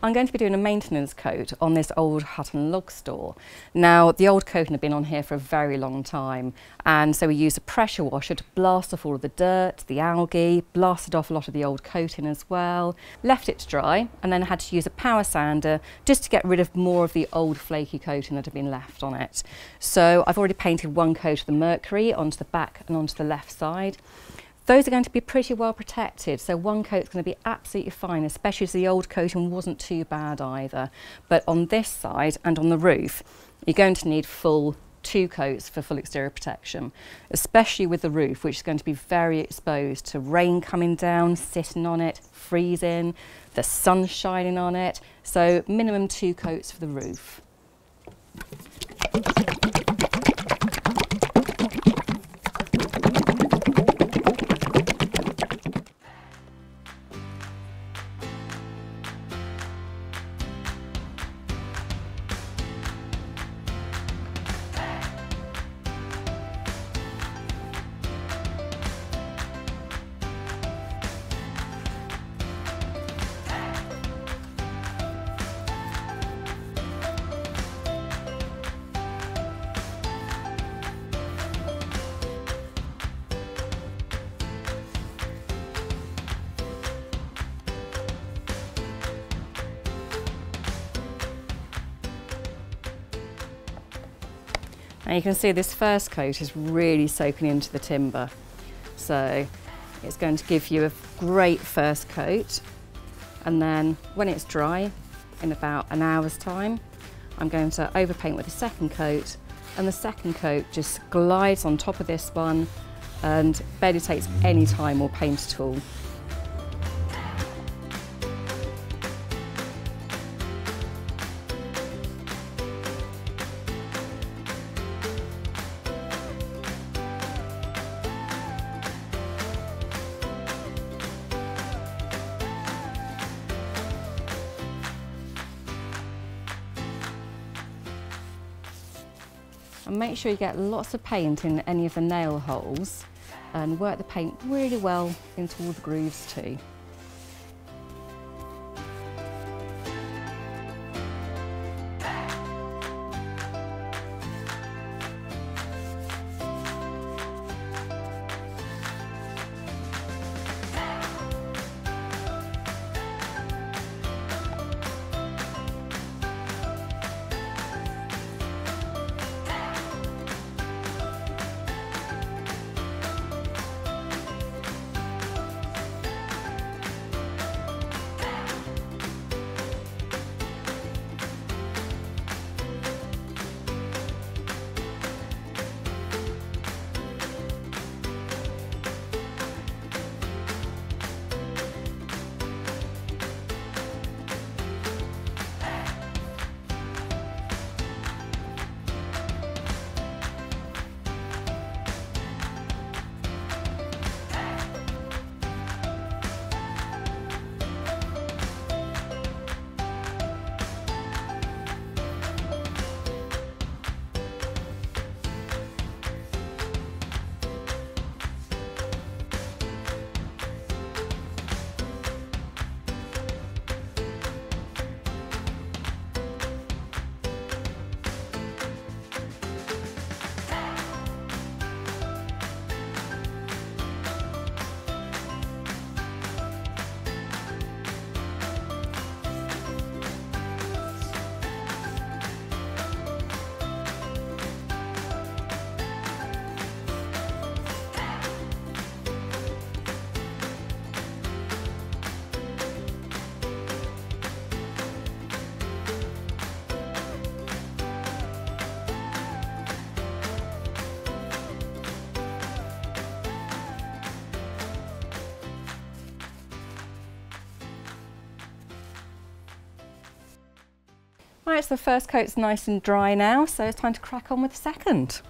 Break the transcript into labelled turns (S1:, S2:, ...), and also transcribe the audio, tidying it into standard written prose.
S1: I'm going to be doing a maintenance coat on this old hut and log store. Now, the old coating had been on here for a very long time, and so we used a pressure washer to blast off all of the dirt, the algae, blasted off a lot of the old coating as well, left it to dry, and then had to use a power sander just to get rid of more of the old flaky coating that had been left on it. So I've already painted one coat of the mercury onto the back and onto the left side. Those are going to be pretty well protected, so one coat's going to be absolutely fine, especially as the old coating wasn't too bad either. But on this side and on the roof, you're going to need two coats for full exterior protection, especially with the roof, which is going to be very exposed to rain coming down, sitting on it, freezing, the sun shining on it. So minimum 2 coats for the roof. And you can see this first coat is really soaking into the timber. So it's going to give you a great first coat. And then when it's dry, in about an hour's time, I'm going to overpaint with the second coat. And the second coat just glides on top of this one and barely takes any time or paint at all. And make sure you get lots of paint in any of the nail holes and work the paint really well into all the grooves too. Right, so the first coat's nice and dry now, so it's time to crack on with the second.